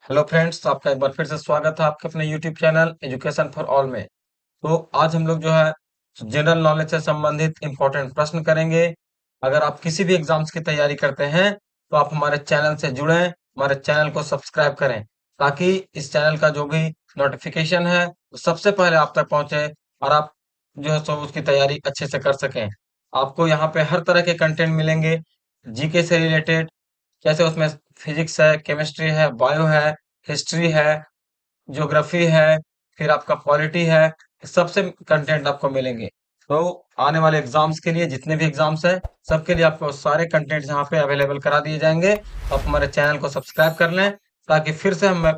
Hello friends, आपका एक बार फिर से स्वागत है आपके अपने YouTube channel education for all में। तो आज हम लोग जो है जनरल नॉलेज से संबंधित इंपॉर्टेंट प्रश्न करेंगे। अगर आप किसी भी एग्जाम्स की तैयारी करते हैं तो आप हमारे चैनल से जुड़ें, हमारे चैनल को सब्सक्राइब करें ताकि इस चैनल का जो भी नोटिफिकेशन है वो सबसे पहले आप तक पहुंचे और आप जो है सो उसकी तैयारी अच्छे से कर सकें। आपको यहाँ पे हर तरह के कंटेंट मिलेंगे, जीके से रिलेटेड, जैसे उसमें फिजिक्स है, केमिस्ट्री है, बायो है, हिस्ट्री है, ज्योग्राफी है, फिर आपका पॉलिटी है, सबसे कंटेंट आपको मिलेंगे। तो आने वाले एग्जाम्स के लिए जितने भी एग्जाम्स है सबके लिए आपको सारे कंटेंट यहाँ पे अवेलेबल करा दिए जाएंगे। तो आप हमारे चैनल को सब्सक्राइब कर लें ताकि फिर से मैं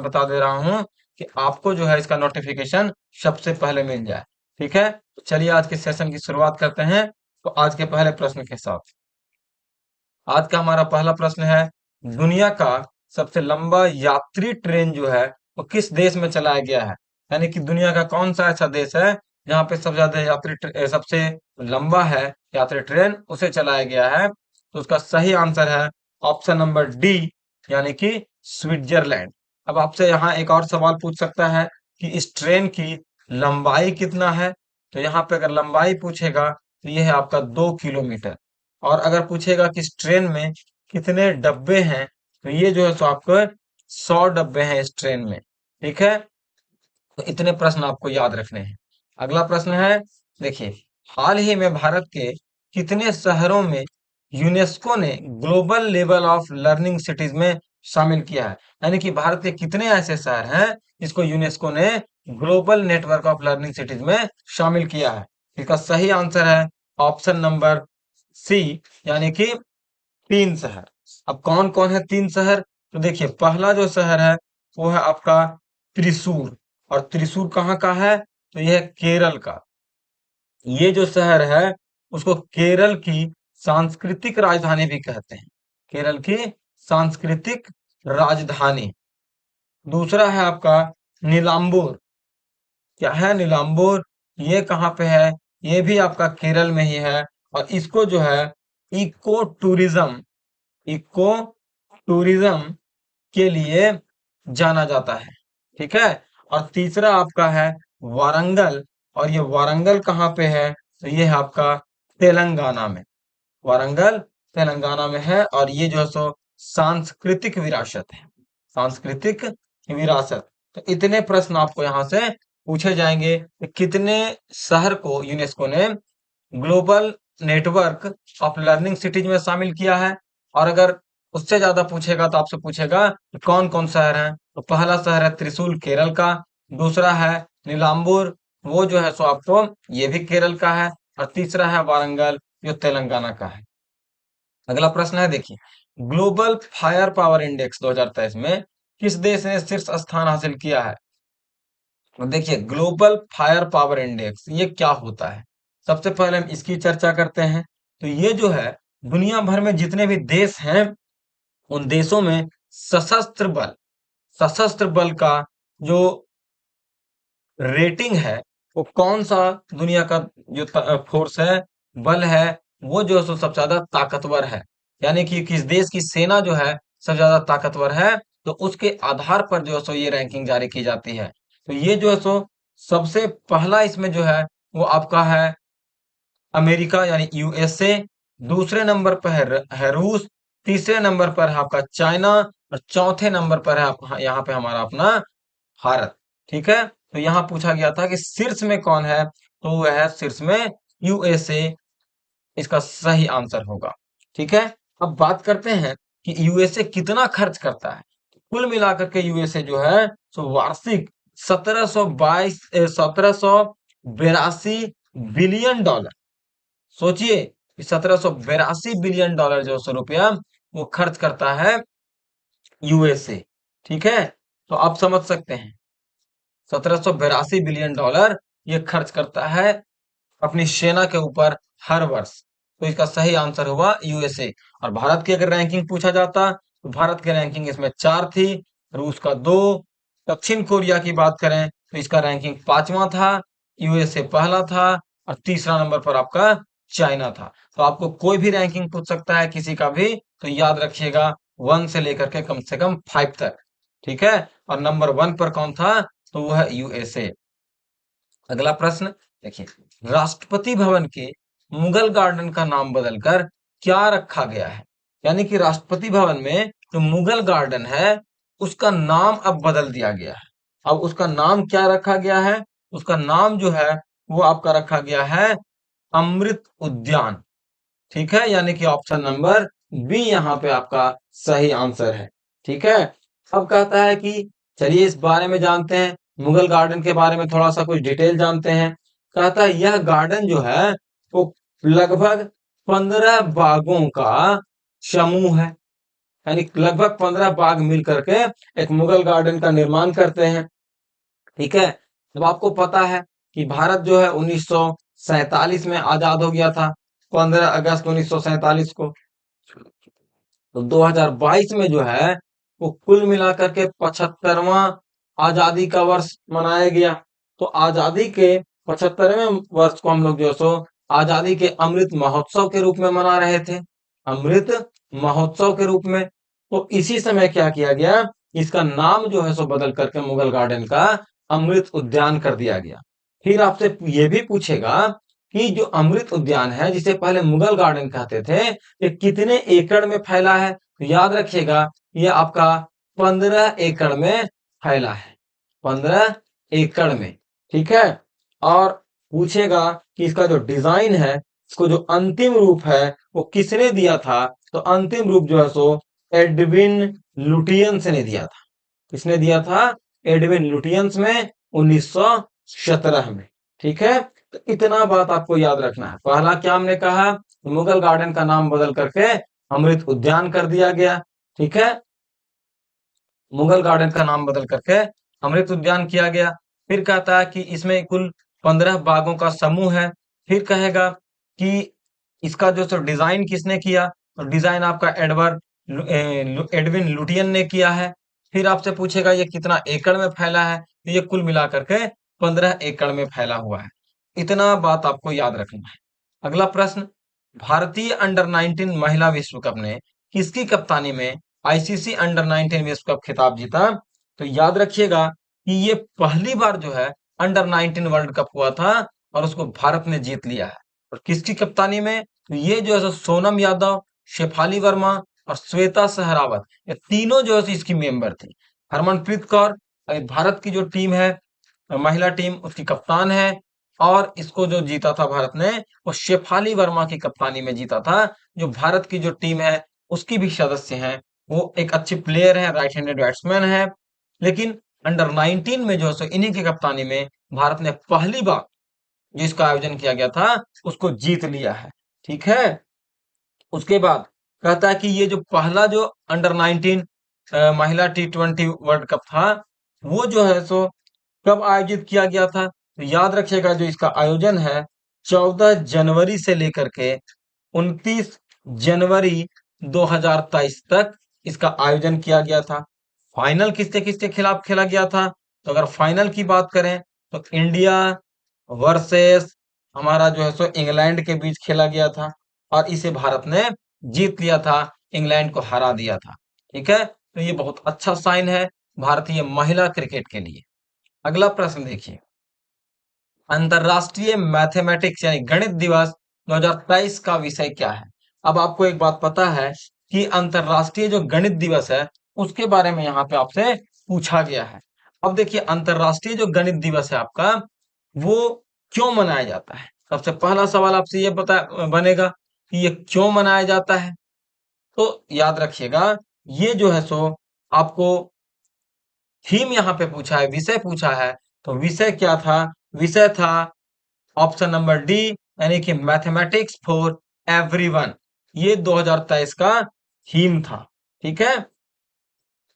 बता दे रहा हूँ कि आपको जो है इसका नोटिफिकेशन सबसे पहले मिल जाए। ठीक है, तो चलिए आज के सेशन की शुरुआत करते हैं। तो आज के पहले प्रश्न के साथ, आज का हमारा पहला प्रश्न है, दुनिया का सबसे लंबा यात्री ट्रेन जो है वो किस देश में चलाया गया है? यानी कि दुनिया का कौन सा ऐसा देश है जहाँ पे सबसे ज्यादा सबसे लंबा है यात्री ट्रेन उसे चलाया गया है? तो उसका सही आंसर है ऑप्शन नंबर डी, यानी कि स्विट्जरलैंड। अब आपसे यहाँ एक और सवाल पूछ सकता है कि इस ट्रेन की लंबाई कितना है? तो यहाँ पे अगर लंबाई पूछेगा तो ये है आपका 2 किलोमीटर। और अगर पूछेगा कि इस ट्रेन में कितने डब्बे हैं तो ये जो है सो आपको 100 डब्बे हैं इस ट्रेन में। ठीक है, तो इतने प्रश्न आपको याद रखने हैं। अगला प्रश्न है, देखिए, हाल ही में भारत के कितने शहरों में यूनेस्को ने global level of learning cities में शामिल किया है? यानी कि भारत के कितने ऐसे शहर हैं जिसको यूनेस्को ने global network of learning cities में शामिल किया है? इसका सही आंसर है ऑप्शन नंबर सी, यानी कि 3 शहर। अब कौन कौन है 3 शहर? तो देखिए, पहला जो शहर है वो है आपका त्रिशूर। और त्रिशूर कहाँ का है? तो यह है केरल का। ये जो शहर है उसको केरल की सांस्कृतिक राजधानी भी कहते हैं, केरल की सांस्कृतिक राजधानी। दूसरा है आपका नीलांबूर। क्या है नीलांबूर? ये कहाँ पे है? ये भी आपका केरल में ही है। और इसको जो है इको टूरिज्म, इको टूरिज्म के लिए जाना जाता है। ठीक है, और तीसरा आपका है वारंगल। और ये वारंगल कहाँ पे है? तो ये है आपका तेलंगाना में। वारंगल तेलंगाना में है और ये जो है सो सांस्कृतिक विरासत है, सांस्कृतिक विरासत। तो इतने प्रश्न आपको यहाँ से पूछे जाएंगे कि कितने शहर को यूनेस्को ने global network of learning cities में शामिल किया है। और अगर उससे ज्यादा पूछेगा तो आपसे पूछेगा कि कौन कौन शहर हैं। तो पहला शहर है त्रिशूल केरल का, दूसरा है नीलांबूर, वो जो है सो आपको ये भी केरल का है, और तीसरा है वारंगल जो तेलंगाना का है। अगला प्रश्न है, देखिए, ग्लोबल फायर पावर इंडेक्स 2023 में किस देश ने शीर्ष स्थान हासिल किया है? तो देखिए, ग्लोबल फायर पावर इंडेक्स ये क्या होता है? सबसे पहले हम इसकी चर्चा करते हैं। तो ये जो है दुनिया भर में जितने भी देश हैं उन देशों में सशस्त्र बल का जो रेटिंग है वो कौन सा दुनिया का जो फोर्स है, बल है, वो जो है सो सबसे ज्यादा ताकतवर है। यानी कि किस देश की सेना जो है सबसे ज्यादा ताकतवर है, तो उसके आधार पर जो है सो ये रैंकिंग जारी की जाती है। तो ये जो है सो सबसे पहला इसमें जो है वो आपका है अमेरिका यानी यूएसए। दूसरे नंबर पर है रूस। तीसरे नंबर पर है आपका चाइना। और चौथे नंबर पर है यहाँ पे हमारा अपना भारत। ठीक है, तो यहाँ पूछा गया था कि शीर्ष में कौन है, तो वह है शीर्ष में यूएसए, इसका सही आंसर होगा। ठीक है, अब बात करते हैं कि यूएसए कितना खर्च करता है। कुल मिलाकर के यूएसए जो है सो वार्षिक 1782 बिलियन डॉलर, सोचिए, 1782 बिलियन डॉलर जो सौ रुपया वो खर्च करता है यूएसए। ठीक है, तो आप समझ सकते हैं 1782 बिलियन डॉलर ये खर्च करता है अपनी सेना के ऊपर हर वर्ष। तो इसका सही आंसर हुआ यूएसए। और भारत की अगर रैंकिंग पूछा जाता तो भारत की रैंकिंग इसमें 4 थी, रूस का 2, दक्षिण कोरिया की बात करें तो इसका रैंकिंग 5वां था, यूएसए पहला था, और तीसरा नंबर पर आपका चाइना था। तो आपको कोई भी रैंकिंग पूछ सकता है किसी का भी, तो याद रखिएगा 1 से लेकर के कम से कम 5 तक। ठीक है। और नंबर 1 पर कौन था, तो वो है यूएसए। अगला प्रश्न देखिए, राष्ट्रपति भवन के मुगल गार्डन का नाम बदलकर क्या रखा गया है। यानी कि राष्ट्रपति भवन में जो मुगल गार्डन है उसका नाम अब बदल दिया गया है। अब उसका नाम क्या रखा गया है, उसका नाम जो है वो आपका रखा गया है अमृत उद्यान। ठीक है, यानी कि ऑप्शन नंबर बी यहाँ पे आपका सही आंसर है। ठीक है। अब कहता है कि चलिए इस बारे में जानते हैं, मुगल गार्डन के बारे में थोड़ा सा कुछ डिटेल जानते हैं। कहता है यह गार्डन जो है वो लगभग 15 बागों का समूह है। यानी लगभग 15 बाग मिल करके एक मुगल गार्डन का निर्माण करते हैं। ठीक है। जब आपको पता है कि भारत जो है 1947 में आजाद हो गया था, 15 अगस्त 1947 को। तो 2022 में जो है वो कुल मिलाकर के 75वां आजादी का वर्ष मनाया गया। तो आजादी के 75वें वर्ष को हम लोग जो सो आजादी के अमृत महोत्सव के रूप में मना रहे थे, अमृत महोत्सव के रूप में। तो इसी समय क्या किया गया, इसका नाम जो है सो बदल करके मुगल गार्डन का अमृत उद्यान कर दिया गया। फिर आपसे ये भी पूछेगा कि जो अमृत उद्यान है जिसे पहले मुगल गार्डन कहते थे, ये कितने एकड़ में फैला है। तो याद रखिएगा ये आपका 15 एकड़ में फैला है, 15 एकड़ में। ठीक है। और पूछेगा कि इसका जो डिजाइन है, इसको जो अंतिम रूप है वो किसने दिया था। तो अंतिम रूप जो है सो एडविन लुटियंस ने दिया था। किसने दिया था, एडविन लुटियंस में 1917 में। ठीक है। तो इतना बात आपको याद रखना है। पहला क्या हमने कहा, मुगल गार्डन का नाम बदल करके अमृत उद्यान कर दिया गया। ठीक है, मुगल गार्डन का नाम बदल करके अमृत उद्यान किया गया। फिर कहता है कि इसमें कुल 15 बागों का समूह है। फिर कहेगा कि इसका जो सो डिजाइन किसने किया, तो डिजाइन आपका एडविन लुटियन ने किया है। फिर आपसे पूछेगा ये कितना एकड़ में फैला है, तो ये कुल मिलाकर के 15 एकड़ में फैला हुआ है। इतना बात आपको याद रखना है। अगला प्रश्न, भारतीय अंडर 19 महिला विश्व कप ने किसकी कप्तानी में आईसीसी अंडर 19 विश्व कप खिताब जीता। तो याद रखिएगा कि ये पहली बार जो है अंडर 19 वर्ल्ड कप हुआ था और उसको भारत ने जीत लिया है। और किसकी कप्तानी में, तो ये जो है सोनम यादव, शेफाली वर्मा और श्वेता सहरावत, ये तीनों जो है इसकी मेंबर थी। हरमनप्रीत कौर भारत की जो टीम है, महिला टीम, उसकी कप्तान है। और इसको जो जीता था भारत ने, वो शेफाली वर्मा की कप्तानी में जीता था, जो भारत की जो टीम है उसकी भी सदस्य हैं। वो एक अच्छी प्लेयर है, राइट हैंडेड बैट्समैन है। लेकिन अंडर 19 में जो है सो इन्हीं की कप्तानी में भारत ने पहली बार जो इसका आयोजन किया गया था उसको जीत लिया है। ठीक है। उसके बाद कहता है कि ये जो पहला जो अंडर 19 महिला T20 वर्ल्ड कप था, वो जो है सो कब आयोजित किया गया था। तो याद रखिएगा जो इसका आयोजन है 14 जनवरी से लेकर के 29 जनवरी 2023 तक इसका आयोजन किया गया था। फाइनल किसके किसके खिलाफ खेला गया था, तो अगर फाइनल की बात करें तो इंडिया वर्सेस हमारा जो है सो इंग्लैंड के बीच खेला गया था और इसे भारत ने जीत लिया था, इंग्लैंड को हरा दिया था। ठीक है, तो ये बहुत अच्छा साइन है भारतीय महिला क्रिकेट के लिए। अगला प्रश्न देखिए, अंतरराष्ट्रीय मैथमेटिक्स यानी गणित दिवस 2023 का विषय क्या है। अब आपको एक बात पता है कि अंतरराष्ट्रीय जो गणित दिवस है उसके बारे में यहाँ पे आपसे पूछा गया है। अब देखिए अंतरराष्ट्रीय जो गणित दिवस है आपका, वो क्यों मनाया जाता है। सबसे पहला सवाल आपसे ये पता बनेगा कि ये क्यों मनाया जाता है। तो याद रखिएगा ये जो है सो आपको थीम यहाँ पे पूछा है, विषय पूछा है। तो विषय क्या था, विषय था ऑप्शन नंबर डी, यानी कि मैथमेटिक्स फॉर एवरीवन। ये 2023 का थीम था। ठीक है।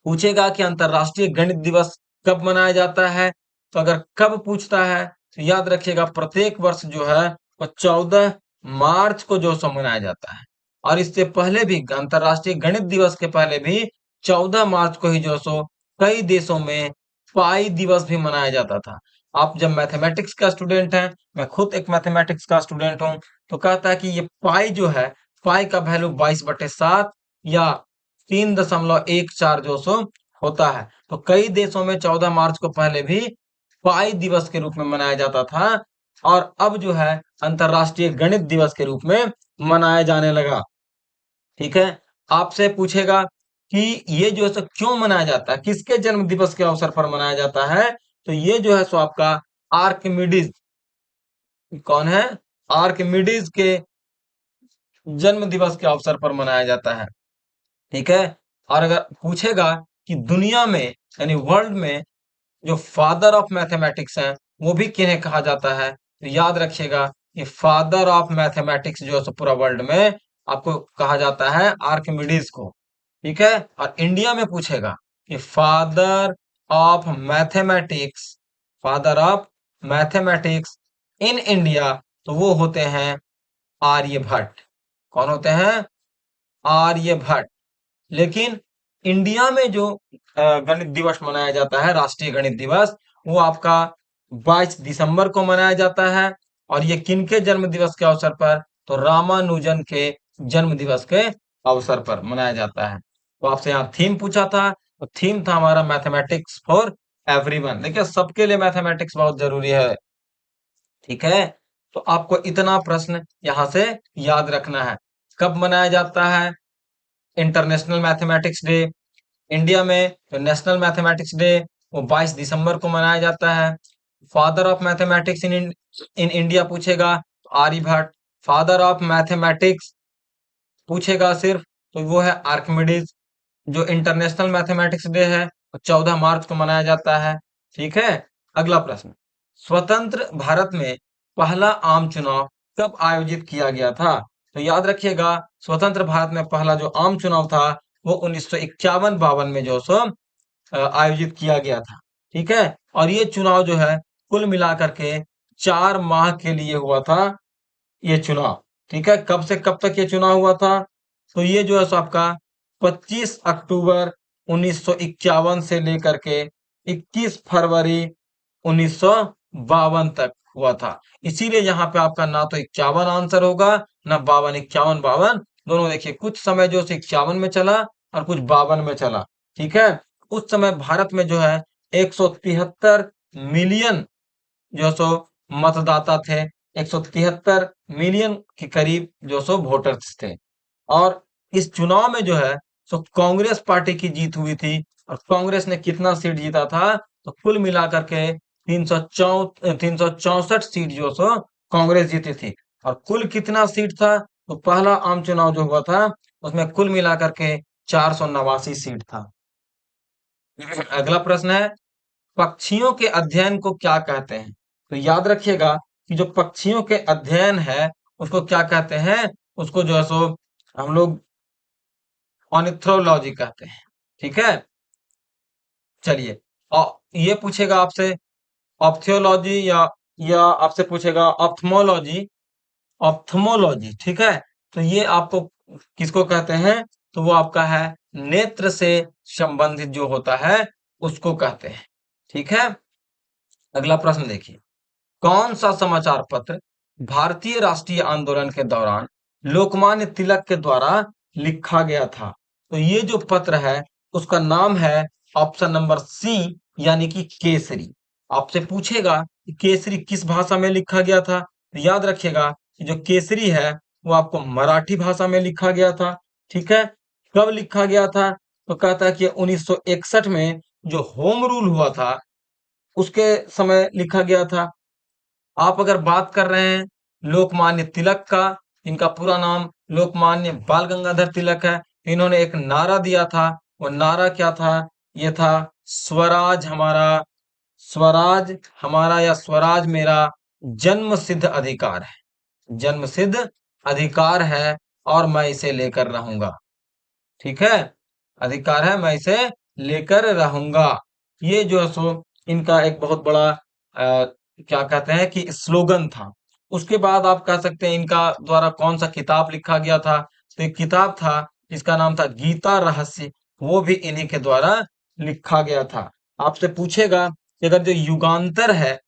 पूछेगा कि अंतरराष्ट्रीय गणित दिवस कब मनाया जाता है। तो अगर कब पूछता है तो याद रखिएगा प्रत्येक वर्ष जो है वो 14 मार्च को जो सो मनाया जाता है। और इससे पहले भी अंतरराष्ट्रीय गणित दिवस के पहले भी 14 मार्च को ही जो सो कई देशों में पाई दिवस भी मनाया जाता था। आप जब मैथमेटिक्स का स्टूडेंट हैं, मैं खुद एक मैथमेटिक्स का स्टूडेंट हूं, तो कहता है कि ये पाई जो है, पाई का वैल्यू 22/7 या 3.14 जो सो होता है। तो कई देशों में 14 मार्च को पहले भी पाई दिवस के रूप में मनाया जाता था और अब जो है अंतरराष्ट्रीय गणित दिवस के रूप में मनाया जाने लगा। ठीक है, आपसे पूछेगा कि ये जो है सो क्यों मनाया जाता है, किसके जन्म दिवस के अवसर पर मनाया जाता है? तो ये जो है सो आपका आर्किमिडीज, कौन है? आर्किमिडीज के जन्म दिवस के अवसर पर मनाया जाता है। ठीक है, और अगर पूछेगा कि दुनिया में यानी वर्ल्ड में जो फादर ऑफ मैथमेटिक्स हैं वो भी किन्हें कहा जाता है, तो याद रखिएगा कि फादर ऑफ मैथमेटिक्स जो है सो पूरा वर्ल्ड में आपको कहा जाता है आर्किमिडीज को। ठीक है, और इंडिया में पूछेगा कि father of mathematics in India, तो वो होते हैं आर्यभट्ट। कौन होते हैं? आर्यभट्ट। लेकिन इंडिया में जो गणित दिवस मनाया जाता है, राष्ट्रीय गणित दिवस, वो आपका 22 दिसंबर को मनाया जाता है। और ये किनके जन्म दिवस के अवसर पर? तो रामानुजन के जन्म दिवस के अवसर पर मनाया जाता है। तो आपसे यहाँ थीम पूछा था, तो थीम था हमारा मैथमेटिक्स फॉर एवरीवन। देखिए, सबके लिए मैथमेटिक्स बहुत जरूरी है। ठीक है, तो आपको इतना प्रश्न यहाँ से याद रखना है। कब मनाया जाता है इंटरनेशनल मैथमेटिक्स डे? इंडिया में तो नेशनल मैथमेटिक्स डे वो 22 दिसंबर को मनाया जाता है। Father of mathematics in in India पूछेगा तो आर्यभट्ट। फादर ऑफ मैथमेटिक्स पूछेगा सिर्फ, तो वो है आर्किमिडीज। जो इंटरनेशनल मैथमेटिक्स डे है वो 14 मार्च को मनाया जाता है। ठीक है, अगला प्रश्न, स्वतंत्र भारत में पहला आम चुनाव कब आयोजित किया गया था? तो याद रखिएगा, स्वतंत्र भारत में पहला जो आम चुनाव था वो 1951-52 में जो सो आयोजित किया गया था। ठीक है, और ये चुनाव जो है कुल मिलाकर के 4 माह के लिए हुआ था ये चुनाव। ठीक है, कब से कब तक ये चुनाव हुआ था? तो ये जो है सो आपका 25 अक्टूबर 1951 से लेकर के 21 फरवरी 1952 तक हुआ था। इसीलिए यहाँ पे आपका ना तो 51 आंसर होगा, ना 52। 51 52 दोनों देखिए, कुछ समय जो है 51 में चला और कुछ 52 में चला। ठीक है, उस समय भारत में जो है 173 मिलियन जो सो मतदाता थे। 173 मिलियन के करीब जो सो वोटर्स थे। और इस चुनाव में जो है सो कांग्रेस पार्टी की जीत हुई थी। और कांग्रेस ने कितना सीट जीता था? तो कुल मिलाकर के 364 सीट जो सो कांग्रेस जीती थी। और कुल कितना सीट था? तो पहला आम चुनाव जो हुआ था उसमें कुल मिलाकर के 489 सीट था। अगला प्रश्न है, पक्षियों के अध्ययन को क्या कहते हैं? तो याद रखिएगा कि जो पक्षियों के अध्ययन है उसको क्या कहते हैं? उसको जो है सो हम लोग ऑर्निथोलॉजी कहते हैं। ठीक है, चलिए, और ये पूछेगा आपसे ऑप्थियोलॉजी या आपसे पूछेगा ऑप्थमोलॉजी। ऑप्थमोलॉजी, ठीक है, तो ये आपको किसको कहते हैं? तो वो आपका है नेत्र से संबंधित जो होता है उसको कहते हैं। ठीक है, अगला प्रश्न देखिए, कौन सा समाचार पत्र भारतीय राष्ट्रीय आंदोलन के दौरान लोकमान्य तिलक के द्वारा लिखा गया था? तो ये जो पत्र है उसका नाम है ऑप्शन नंबर सी, यानी कि केसरी। आपसे पूछेगा कि केसरी किस भाषा में लिखा गया था? तो याद रखिएगा कि जो केसरी है वो आपको मराठी भाषा में लिखा गया था। ठीक है, कब लिखा गया था? तो कहता है कि 1961 में जो होम रूल हुआ था उसके समय लिखा गया था। आप अगर बात कर रहे हैं लोकमान्य तिलक का, इनका पूरा नाम लोकमान्य बाल गंगाधर तिलक है। इन्होंने एक नारा दिया था, वो नारा क्या था? ये था स्वराज हमारा, स्वराज हमारा या स्वराज मेरा जन्म सिद्ध अधिकार है। जन्म सिद्ध अधिकार है और मैं इसे लेकर रहूंगा। ठीक है, अधिकार है, मैं इसे लेकर रहूंगा। ये जो है सो इनका एक बहुत बड़ा क्या कहते हैं कि स्लोगन था। उसके बाद आप कह सकते हैं इनका द्वारा कौन सा किताब लिखा गया था? तो एक किताब था जिसका नाम था गीता रहस्य, वो भी इन्हीं के द्वारा लिखा गया था। आपसे पूछेगा कि अगर जो युगांतर है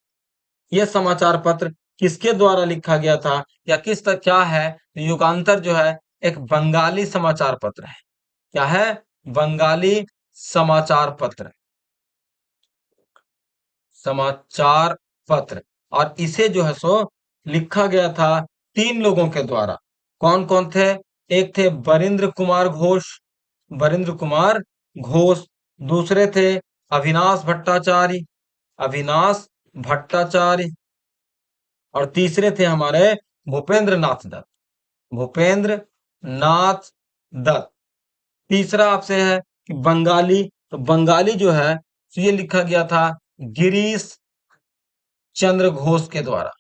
ये समाचार पत्र किसके द्वारा लिखा गया था या किस तरह क्या है? तो युगांतर जो है एक बंगाली समाचार पत्र है। क्या है? बंगाली समाचार पत्र, समाचार पत्र। और इसे जो है सो लिखा गया था 3 लोगों के द्वारा। कौन कौन थे? एक थे बरिंद्र कुमार घोष, बरिंद्र कुमार घोष। दूसरे थे अविनाश भट्टाचार्य, अविनाश भट्टाचार्य। और तीसरे थे हमारे भूपेंद्र नाथ दत्त, भूपेंद्र नाथ दत्त। तीसरा आपसे है कि बंगाली, तो बंगाली जो है तो ये लिखा गया था गिरीश चंद्र घोष के द्वारा,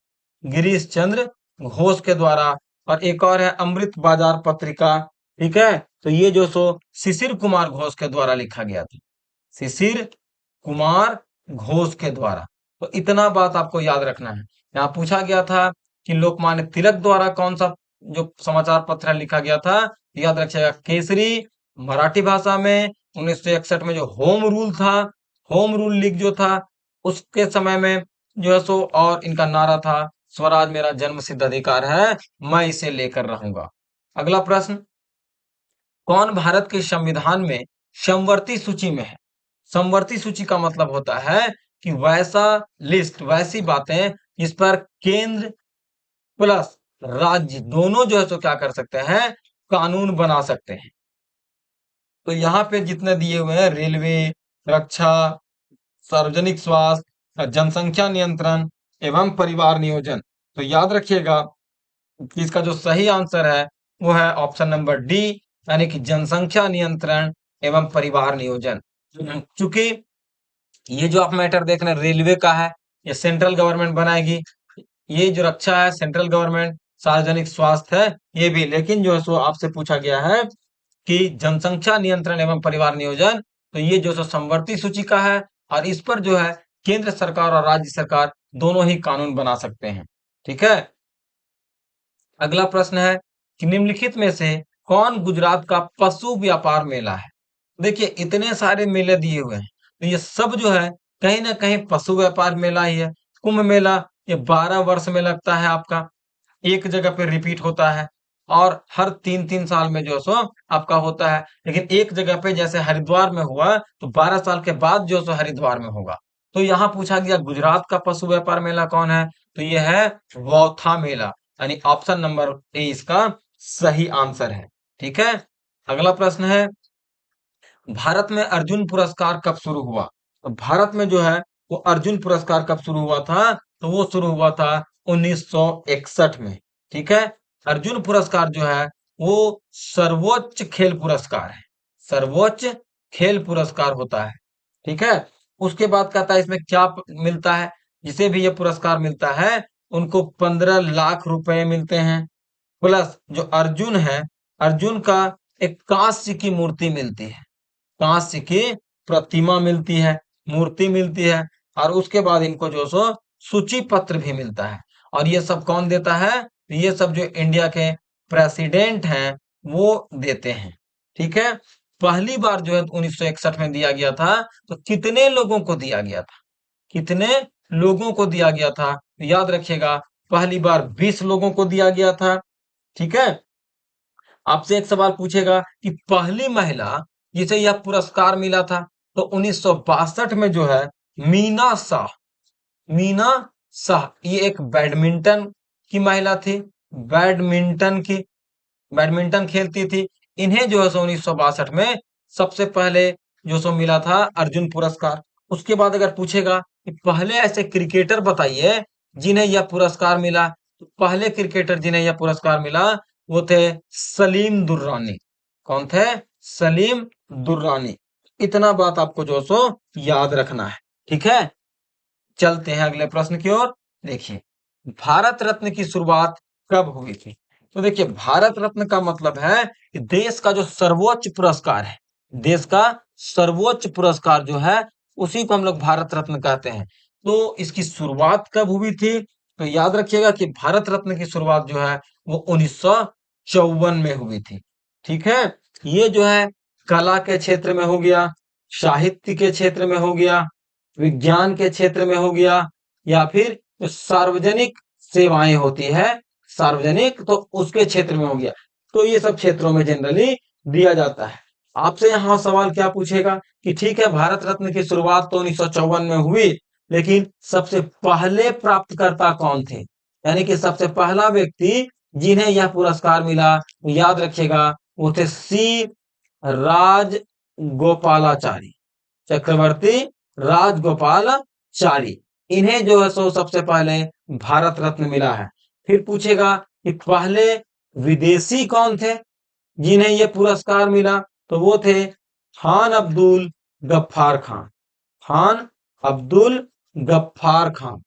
गिरीश चंद्र घोष के द्वारा। और एक और है अमृत बाजार पत्रिका, ठीक है, तो ये जो सो शिशिर कुमार घोष के द्वारा लिखा गया था, शिशिर कुमार घोष के द्वारा। तो इतना बात आपको याद रखना है। यहाँ पूछा गया था कि लोकमान्य तिलक द्वारा कौन सा जो समाचार पत्र लिखा गया था, याद रखिएगा केसरी। मराठी भाषा में 1961 में जो होम रूल था, होम रूल लीग जो था, उसके समय में जो है सो, और इनका नारा था स्वराज मेरा जन्मसिद्ध अधिकार है, मैं इसे लेकर रहूंगा। अगला प्रश्न, कौन भारत के संविधान में समवर्ती सूची में है? समवर्ती सूची का मतलब होता है कि वैसा लिस्ट, वैसी बातें जिस पर केंद्र प्लस राज्य दोनों जो है सो क्या कर सकते हैं, कानून बना सकते हैं। तो यहाँ पे जितने दिए हुए हैं, रेलवे, रक्षा, सार्वजनिक स्वास्थ्य, जनसंख्या नियंत्रण एवं परिवार नियोजन, तो याद रखिएगा कि इसका जो सही आंसर है वो है ऑप्शन नंबर डी, यानी कि जनसंख्या नियंत्रण एवं परिवार नियोजन। चूंकि ये जो आप मैटर देख रहे हैं रेलवे का है, ये सेंट्रल गवर्नमेंट बनाएगी। ये जो रक्षा है सेंट्रल गवर्नमेंट, सार्वजनिक स्वास्थ्य है ये भी, लेकिन जो है सो आपसे पूछा गया है कि जनसंख्या नियंत्रण एवं परिवार नियोजन, तो ये जो सो समवर्ती सूची का है, और इस पर जो है केंद्र सरकार और राज्य सरकार दोनों ही कानून बना सकते हैं। ठीक है, अगला प्रश्न है कि निम्नलिखित में से कौन गुजरात का पशु व्यापार मेला है? देखिए इतने सारे मेले दिए हुए हैं, तो ये सब जो है कहीं ना कहीं पशु व्यापार मेला ही है। कुंभ मेला ये 12 वर्ष में लगता है आपका, एक जगह पे रिपीट होता है, और हर 3-3 साल में जो सो आपका होता है। लेकिन एक जगह पे जैसे हरिद्वार में हुआ तो 12 साल के बाद जो सो हरिद्वार में होगा। तो यहाँ पूछा गया गुजरात का पशु व्यापार मेला कौन है, तो ये है वौथा मेला, यानी ऑप्शन नंबर ए इसका सही आंसर है। ठीक है, अगला प्रश्न है भारत में अर्जुन पुरस्कार कब शुरू हुआ? तो भारत में जो है वो अर्जुन पुरस्कार कब शुरू हुआ था, तो वो शुरू हुआ था 1961 में। ठीक है, अर्जुन पुरस्कार जो है वो सर्वोच्च खेल पुरस्कार है, सर्वोच्च खेल पुरस्कार होता है। ठीक है, उसके बाद कहता है इसमें क्या मिलता है, जिसे भी ये पुरस्कार मिलता है उनको 15 लाख रुपए मिलते हैं, प्लस जो अर्जुन है, अर्जुन का एक कांस्य की मूर्ति मिलती है, कांस्य की प्रतिमा मिलती है, मूर्ति मिलती है, और उसके बाद इनको जो सो सूची पत्र भी मिलता है। और ये सब कौन देता है, तो ये सब जो इंडिया के प्रेसिडेंट हैं वो देते हैं। ठीक है, पहली बार जो है 1961 में दिया गया था, तो कितने लोगों को दिया गया था, कितने लोगों को दिया गया था, तो याद रखिएगा पहली बार 20 लोगों को दिया गया था। ठीक है, आपसे एक सवाल पूछेगा कि पहली महिला जिसे यह पुरस्कार मिला था, तो 1962 में जो है मीना शाह, मीना शाह ये एक बैडमिंटन की महिला थी, बैडमिंटन की, बैडमिंटन खेलती थी। इन्हें जो है सो 1962 में सबसे पहले जो सो मिला था अर्जुन पुरस्कार। उसके बाद अगर पूछेगा कि पहले ऐसे क्रिकेटर बताइए जिन्हें यह पुरस्कार मिला, तो पहले क्रिकेटर जिन्हें यह पुरस्कार मिला वो थे सलीम दुर्रानी। कौन थे? सलीम दुर्रानी। इतना बात आपको जो सो याद रखना है। ठीक है, चलते हैं अगले प्रश्न की ओर। देखिए भारत रत्न की शुरुआत कब हुई थी? तो देखिए भारत रत्न का मतलब है कि देश का जो सर्वोच्च पुरस्कार है, देश का सर्वोच्च पुरस्कार जो है उसी को हम लोग भारत रत्न कहते हैं। तो इसकी शुरुआत कब हुई थी, तो याद रखिएगा कि भारत रत्न की शुरुआत जो है वो 1954 में हुई थी। ठीक है, ये जो है कला के क्षेत्र में हो गया, साहित्य के क्षेत्र में हो गया, विज्ञान के क्षेत्र में हो गया, या फिर जो सार्वजनिक सेवाएं होती है, सार्वजनिक, तो उसके क्षेत्र में हो गया। तो ये सब क्षेत्रों में जनरली दिया जाता है। आपसे यहाँ सवाल क्या पूछेगा कि ठीक है, भारत रत्न की शुरुआत तो 1954 में हुई, लेकिन सबसे पहले प्राप्तकर्ता कौन थे? यानी कि सबसे पहला व्यक्ति जिन्हें यह पुरस्कार मिला, याद रखिएगा, वो थे सी राजगोपालाचारी, चक्रवर्ती राजगोपालाचारी। इन्हें जो है सो सबसे पहले भारत रत्न मिला है। फिर पूछेगा कि पहले विदेशी कौन थे जिन्हें यह पुरस्कार मिला? तो वो थे खान अब्दुल गफ्फार खान। खान अब्दुल गफ्फार खान,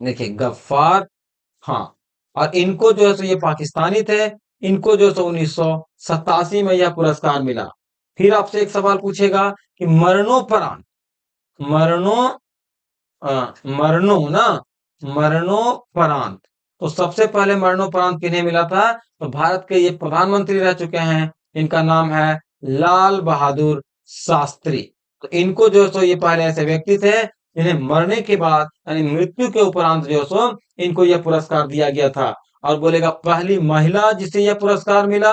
देखिए गफ्फार खान। और इनको जो है सो ये पाकिस्तानी थे, इनको जो है सो 1987 में यह पुरस्कार मिला। फिर आपसे एक सवाल पूछेगा कि मरणोपरांत, मरणो मरणो ना मरणोपरांत, तो सबसे पहले मरणोपरांत किन्हें मिला था? तो भारत के ये प्रधानमंत्री रह चुके हैं, इनका नाम है लाल बहादुर शास्त्री। तो इनको जो है सो ये पहले ऐसे व्यक्ति थे जिन्हें मरने के बाद यानी मृत्यु के उपरांत जो है सो इनको यह पुरस्कार दिया गया था। और बोलेगा पहली महिला जिसे यह पुरस्कार मिला,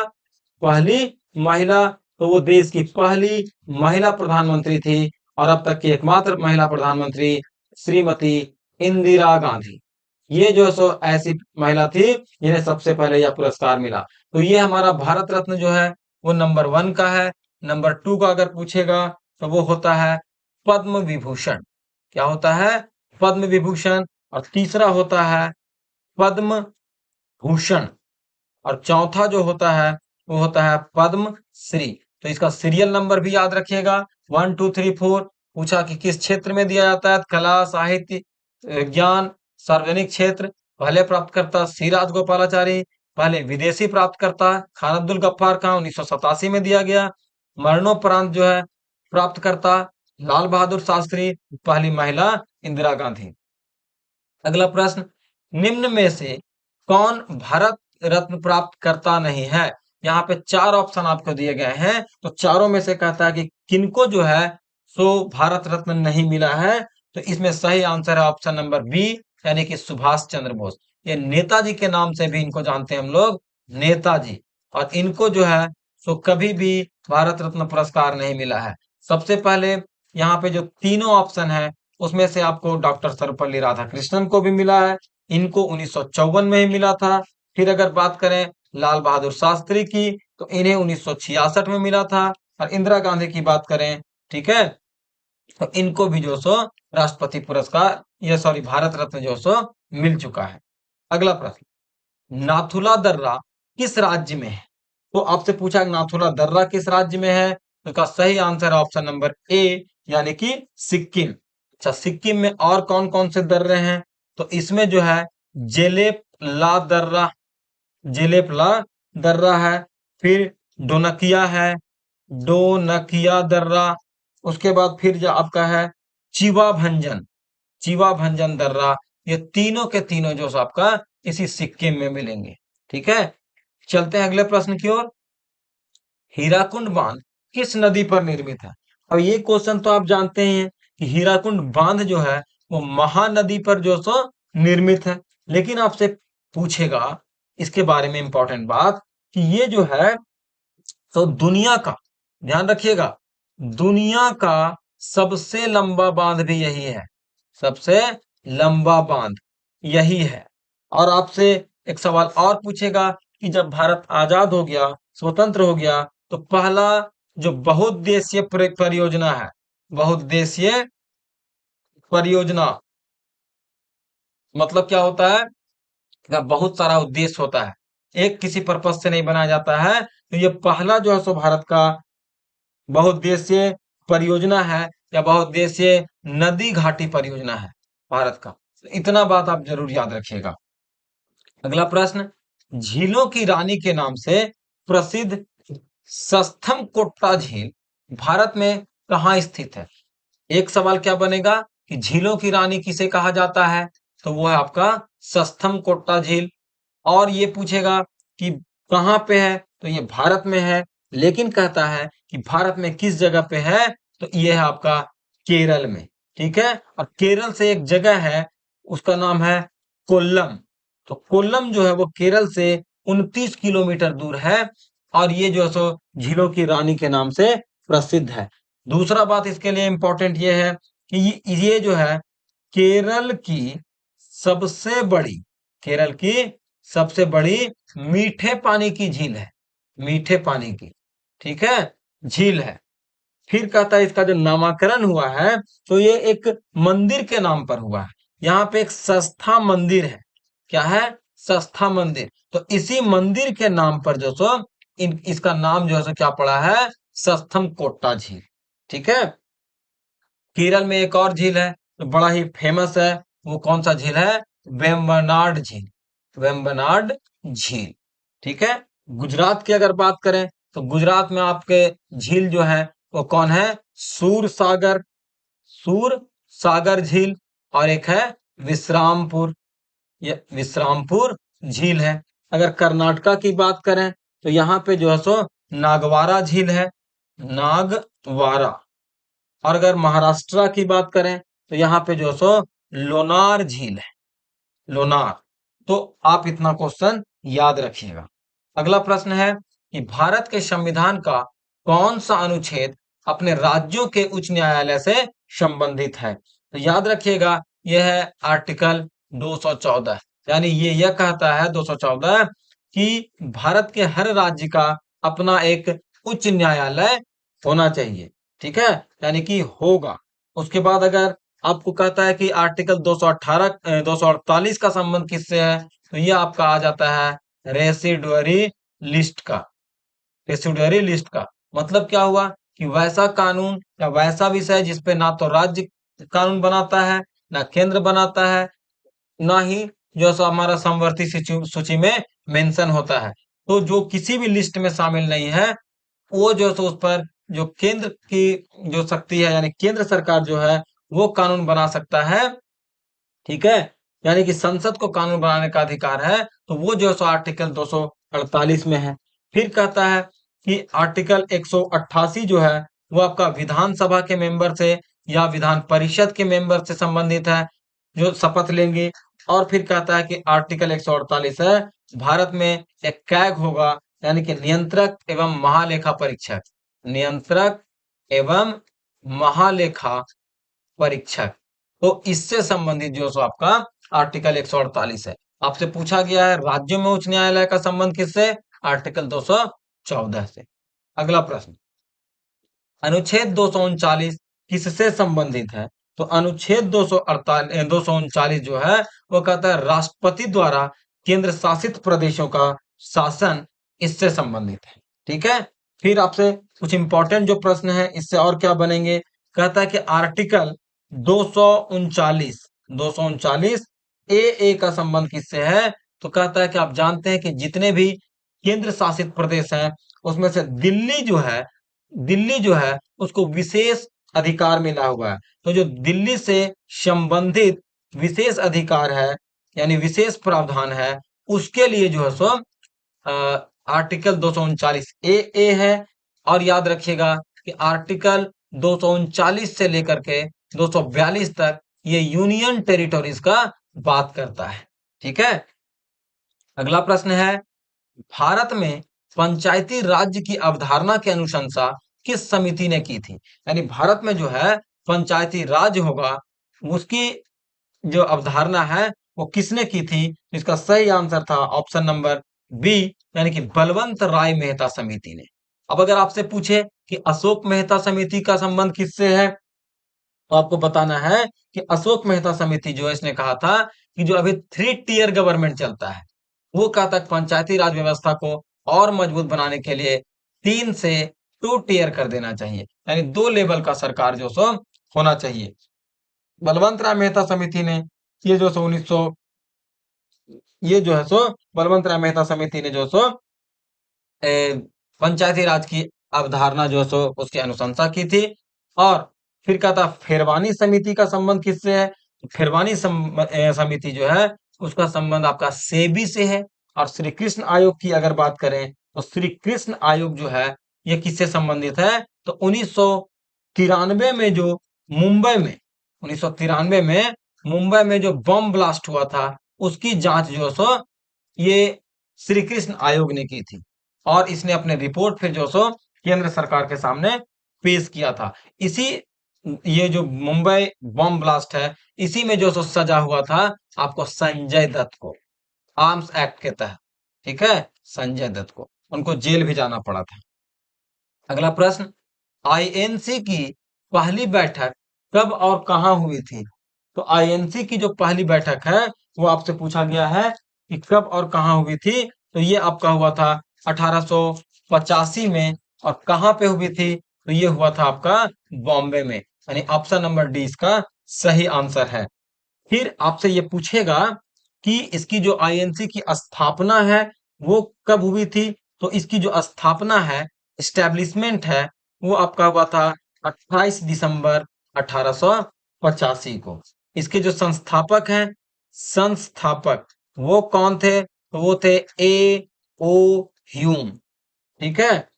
पहली महिला, तो वो देश की पहली महिला प्रधानमंत्री थी और अब तक की एकमात्र महिला प्रधानमंत्री श्रीमती इंदिरा गांधी। ये जो सो ऐसी महिला थी जिन्हें सबसे पहले यह पुरस्कार मिला। तो ये हमारा भारत रत्न जो है वो नंबर 1 का है। नंबर 2 का अगर पूछेगा तो वो होता है पद्म विभूषण। क्या होता है? पद्म विभूषण। और तीसरा होता है पद्म भूषण। और चौथा जो होता है वो होता है पद्म श्री। तो इसका सीरियल नंबर भी याद रखिएगा, 1 2 3 4। पूछा कि किस क्षेत्र में दिया जाता है? कला, साहित्य, विज्ञान, सार्वजनिक क्षेत्र। पहले प्राप्तकर्ता सी राजगोपालाचारी, पहले विदेशी प्राप्तकर्ता खान अब्दुल गफ्फार खान, 1987 में दिया गया। मरणोपरांत जो है प्राप्तकर्ता लाल बहादुर शास्त्री, पहली महिला इंदिरा गांधी। अगला प्रश्न, निम्न में से कौन भारत रत्न प्राप्त करता नहीं है? यहाँ पे 4 ऑप्शन आपको दिए गए हैं, तो चारों में से कहता है कि किनको जो है सो भारत रत्न नहीं मिला है। तो इसमें सही आंसर है ऑप्शन नंबर बी, यानी कि सुभाष चंद्र बोस। ये नेताजी के नाम से भी इनको जानते हैं हम लोग, नेताजी। और इनको जो है सो कभी भी भारत रत्न पुरस्कार नहीं मिला है। सबसे पहले यहाँ पे जो तीनों ऑप्शन है उसमें से आपको डॉक्टर सर्वपल्ली राधाकृष्णन को भी मिला है, इनको 1954 में ही मिला था। फिर अगर बात करें लाल बहादुर शास्त्री की, तो इन्हें 1966 में मिला था। और इंदिरा गांधी की बात करें, ठीक है, तो इनको भी जो सो राष्ट्रपति पुरस्कार, ये सॉरी भारत रत्न जो सो मिल चुका है। अगला प्रश्न, नाथुला दर्रा किस राज्य में है? तो आपसे पूछा नाथुला दर्रा किस राज्य में है, तो इसका सही आंसर ऑप्शन नंबर ए, यानी कि सिक्किम। अच्छा, सिक्किम में और कौन कौन से दर्रे हैं? तो इसमें जो है जेलेप ला दर्रा, जेलेप ला दर्रा है। फिर डोनकिया है, डोनकिया दर्रा। उसके बाद फिर जो आपका है चिवा भंजन, चिवा भंजन दर्रा। ये तीनों के तीनों जो आपका इसी सिक्किम में मिलेंगे। ठीक है, चलते हैं अगले प्रश्न की ओर। हीराकुंड बांध किस नदी पर निर्मित है? अब ये क्वेश्चन तो आप जानते ही हैं कि हीराकुंड बांध जो है वो महानदी पर जो सो निर्मित है। लेकिन आपसे पूछेगा इसके बारे में इंपॉर्टेंट बात कि ये जो है तो दुनिया का, ध्यान रखिएगा, दुनिया का सबसे लंबा बांध भी यही है, सबसे लंबा बांध यही है। और आपसे एक सवाल और पूछेगा कि जब भारत आजाद हो गया, स्वतंत्र हो गया, तो पहला जो बहुउद्देशीय परियोजना है, बहुउद्देशीय परियोजना मतलब क्या होता है? इसका बहुत सारा उद्देश्य होता है, एक किसी पर्पज से नहीं बनाया जाता है। तो ये पहला जो है सो भारत का बहुउद्देशीय परियोजना है या बहुउद्देशीय नदी घाटी परियोजना है भारत का। इतना बात आप जरूर याद रखिएगा। अगला प्रश्न, झीलों की रानी के नाम से प्रसिद्ध सस्थम कोट्टा झील भारत में कहाँ स्थित है? एक सवाल क्या बनेगा कि झीलों की रानी किसे कहा जाता है? तो वो है आपका सस्थम कोट्टा झील। और ये पूछेगा कि कहाँ पे है? तो ये भारत में है, लेकिन कहता है कि भारत में किस जगह पे है? तो ये है आपका केरल में। ठीक है, और केरल से एक जगह है उसका नाम है कोल्लम। तो कोल्लम जो है वो केरल से 29 किलोमीटर दूर है। और ये जो है सो झीलों की रानी के नाम से प्रसिद्ध है। दूसरा बात इसके लिए इंपॉर्टेंट ये है कि ये जो है केरल की सबसे बड़ी केरल की सबसे बड़ी मीठे पानी की झील है, मीठे पानी की, ठीक है, झील है। फिर कहता है इसका जो नामकरण हुआ है तो ये एक मंदिर के नाम पर हुआ है। यहाँ पे एक सस्ता मंदिर है। क्या है? सस्ता मंदिर। तो इसी मंदिर के नाम पर जो सो इसका नाम जो है सो क्या पड़ा है? सस्थम कोट्टा झील। ठीक है। केरल में एक और झील है तो बड़ा ही फेमस है। वो कौन सा झील है? वेम्बनाड झील। वेम्बनाड झील। ठीक है। गुजरात की अगर बात करें तो गुजरात में आपके झील जो है वो कौन है? सूर सागर झील। और एक है विश्रामपुर। ये विश्रामपुर झील है। अगर कर्नाटका की बात करें तो यहाँ पे जो है सो नागवारा झील है, नागवारा। और अगर महाराष्ट्र की बात करें तो यहाँ पे जो है सो लोनार झील है, लोनार। तो आप इतना क्वेश्चन याद रखिएगा। अगला प्रश्न है कि भारत के संविधान का कौन सा अनुच्छेद अपने राज्यों के उच्च न्यायालय से संबंधित है? तो याद रखिएगा यह है आर्टिकल 214। यानी ये यह कहता है 214 कि भारत के हर राज्य का अपना एक उच्च न्यायालय होना चाहिए। ठीक है, यानी कि होगा। उसके बाद अगर आपको कहता है कि आर्टिकल 248 का संबंध किससे है तो ये आपका आ जाता है रेसिडुअरी लिस्ट का। रेसिडुअरी लिस्ट का मतलब क्या हुआ कि वैसा कानून या वैसा विषय जिसपे ना तो राज्य कानून बनाता है, ना केंद्र बनाता है, ना ही जो सो हमारा समवर्ती सूची में मेंशन होता है। तो जो किसी भी लिस्ट में शामिल नहीं है वो जो सो उस पर जो केंद्र की जो शक्ति है यानी केंद्र सरकार जो है वो कानून बना सकता है। ठीक है, यानी कि संसद को कानून बनाने का अधिकार है। तो वो जो सो आर्टिकल 248 में है। फिर कहता है कि आर्टिकल 188 जो है वो आपका विधानसभा के मेंबर से या विधान परिषद के मेंबर से संबंधित है जो शपथ लेंगे। और फिर कहता है कि आर्टिकल 148 है भारत में एक कैग होगा यानी कि नियंत्रक एवं महालेखा परीक्षक। नियंत्रक एवं महालेखा परीक्षक। तो इससे संबंधित जो सो आपका आर्टिकल 148 है। आपसे पूछा गया है राज्यों में उच्च न्यायालय का संबंध किससे? आर्टिकल 214 से। अगला प्रश्न, अनुच्छेद 239 किससे संबंधित है? तो अनुच्छेद 239 जो है वो कहता है राष्ट्रपति द्वारा केंद्र शासित प्रदेशों का शासन इससे संबंधित है। ठीक है। फिर आपसे कुछ इंपॉर्टेंट जो प्रश्न है इससे और क्या बनेंगे? कहता है कि आर्टिकल 239 ए का संबंध किससे है? तो कहता है कि आप जानते हैं कि जितने भी केंद्र शासित प्रदेश हैं उसमें से दिल्ली जो है उसको विशेष अधिकार मिला हुआ है। तो जो दिल्ली से संबंधित विशेष अधिकार है यानी विशेष प्रावधान है उसके लिए जो है सो आर्टिकल 239 ए है। और याद रखिएगा कि आर्टिकल 239 से लेकर के 242 तक ये यूनियन टेरिटोरीज का बात करता है। ठीक है। अगला प्रश्न है भारत में पंचायती राज्य की अवधारणा की अनुशंसा किस समिति ने की थी? यानी भारत में जो है पंचायती राज होगा उसकी जो अवधारणा है वो किसने की थी? इसका सही आंसर था ऑप्शन नंबर बी यानी कि बलवंत राय मेहता समिति ने। अब अगर आपसे पूछे कि अशोक मेहता समिति का संबंध किससे है तो आपको बताना है कि अशोक मेहता समिति जो है इसने कहा था कि जो अभी 3 टियर गवर्नमेंट चलता है वो कहता है पंचायती राज व्यवस्था को और मजबूत बनाने के लिए 3 से 2 टियर कर देना चाहिए यानी 2 लेवल का सरकार जो सो होना चाहिए। बलवंत राय मेहता समिति ने ये जो सो 1900 ये जो है सो बलवंत राय मेहता समिति ने जो सो पंचायती राज की अवधारणा जो है सो उसकी अनुशंसा की थी। और फिर क्या था फिरवानी समिति का संबंध किससे है? फिरवानी समिति जो है उसका संबंध आपका सेबी से है। और श्री कृष्ण आयोग की अगर बात करें तो श्री कृष्ण आयोग जो है ये किससे संबंधित है? तो 1993 में जो मुंबई में 1993 में मुंबई में जो बम ब्लास्ट हुआ था उसकी जांच जो है सो ये श्री कृष्ण आयोग ने की थी। और इसने अपने रिपोर्ट फिर जो सो केंद्र सरकार के सामने पेश किया था। इसी ये जो मुंबई बॉम्ब ब्लास्ट है, इसी में जो सो सजा हुआ था आपको संजय दत्त को, आर्म्स एक्ट के तहत। ठीक है, संजय दत्त को उनको जेल भी जाना पड़ा था। अगला प्रश्न, आईएनसी की पहली बैठक कब और कहां हुई थी? तो आईएनसी की जो पहली बैठक है वो आपसे पूछा गया है कि कब और कहां हुई थी। तो ये आपका हुआ था 1885 में। और कहां पे हुई थी? तो ये हुआ था आपका बॉम्बे में, यानी ऑप्शन नंबर डी इसका सही आंसर है। फिर आपसे ये पूछेगा कि इसकी जो आईएनसी की स्थापना है वो कब हुई थी? तो इसकी जो स्थापना है, एस्टेब्लिशमेंट है, वो आपका हुआ था 28 दिसंबर 1885 को। इसके जो संस्थापक हैं, संस्थापक वो कौन थे? तो वो थे ए ओ ह्यूम। ठीक है।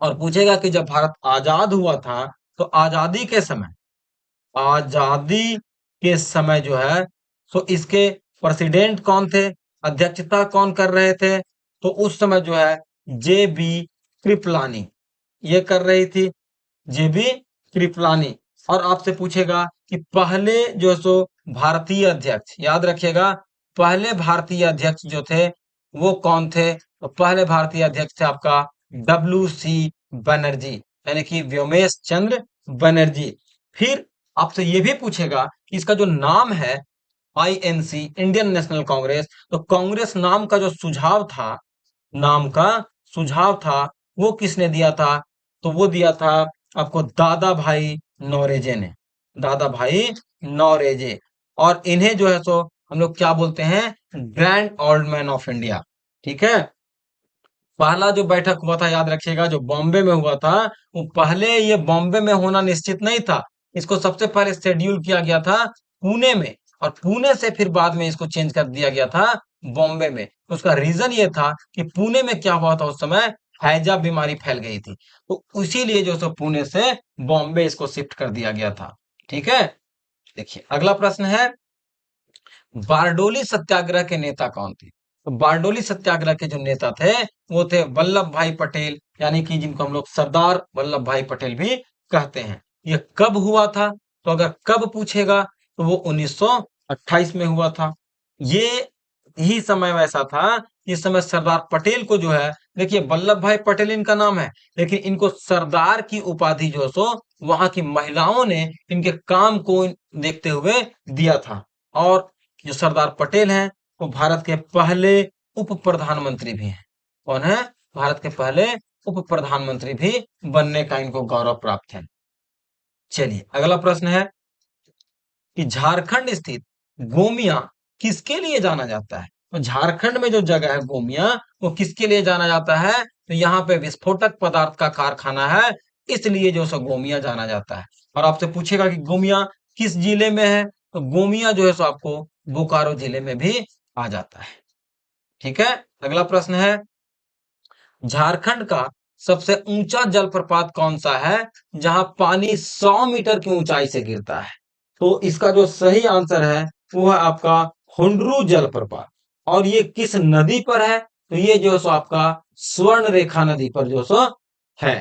और पूछेगा कि जब भारत आजाद हुआ था तो आजादी के समय जो है, तो इसके प्रेसिडेंट कौन थे, अध्यक्षता कौन कर रहे थे? तो उस समय जो है जे बी कृपलानी ये कर रही थी, जे बी कृपलानी। और आपसे पूछेगा कि पहले जो सो भारतीय अध्यक्ष, याद रखिएगा, पहले भारतीय अध्यक्ष जो थे वो कौन थे? तो पहले भारतीय अध्यक्ष थे आपका डब्ल्यू सी बनर्जी, यानी कि व्योमेश चंद्र बनर्जी। फिर आपसे ये भी पूछेगा कि इसका जो नाम है आईएनसी, इंडियन नेशनल कांग्रेस, तो कांग्रेस नाम का जो सुझाव था, नाम का सुझाव था, वो किसने दिया था? तो वो दिया था आपको दादा भाई नौरेजे ने, दादा भाई नौरेजे। और इन्हें जो है सो हम लोग क्या बोलते हैं? Grand old man of India. ठीक है। पहला जो बैठक हुआ था, याद रखिएगा, जो बॉम्बे में हुआ था, वो पहले ये बॉम्बे में होना निश्चित नहीं था। इसको सबसे पहले शेड्यूल किया गया था पुणे में, और पुणे से फिर बाद में इसको चेंज कर दिया गया था बॉम्बे में। उसका रीजन ये था कि पुणे में क्या हुआ था उस समय, हैजा बीमारी फैल गई थी, तो इसीलिए जो सो पुणे से बॉम्बे इसको शिफ्ट कर दिया गया था। ठीक है। देखिए अगला प्रश्न है, बारडोली सत्याग्रह के नेता कौन थे? तो बारडोली सत्याग्रह के जो नेता थे वो थे वल्लभ भाई पटेल, यानी कि जिनको हम लोग सरदार वल्लभ भाई पटेल भी कहते हैं। ये कब हुआ था? तो अगर कब पूछेगा तो वो 1928 में हुआ था। ये ही समय वैसा था, इस समय सरदार पटेल को जो है, देखिए वल्लभ भाई पटेल इनका नाम है, लेकिन इनको सरदार की उपाधि जो सो वहां की महिलाओं ने इनके काम को देखते हुए दिया था। और जो सरदार पटेल हैं वो भारत के पहले उप प्रधानमंत्री भी हैं। कौन है? भारत के पहले उप प्रधानमंत्री भी बनने का इनको गौरव प्राप्त है। चलिए अगला प्रश्न है कि झारखंड स्थित गोमिया किसके लिए जाना जाता है? तो झारखंड में जो जगह है गोमिया, वो किसके लिए जाना जाता है? तो यहाँ पे विस्फोटक पदार्थ का कारखाना है, इसलिए जो सो गोमिया जाना जाता है। और आपसे पूछेगा कि गोमिया किस जिले में है? तो गोमिया जो है सो आपको बोकारो जिले में भी आ जाता है। ठीक है। अगला प्रश्न है, झारखंड का सबसे ऊंचा जलप्रपात कौन सा है जहां पानी 100 मीटर की ऊंचाई से गिरता है? तो इसका जो सही आंसर है वो है आपका हुंडरू जलप्रपात। और ये किस नदी पर है? तो ये जो सो आपका स्वर्ण रेखा नदी पर जो सो है।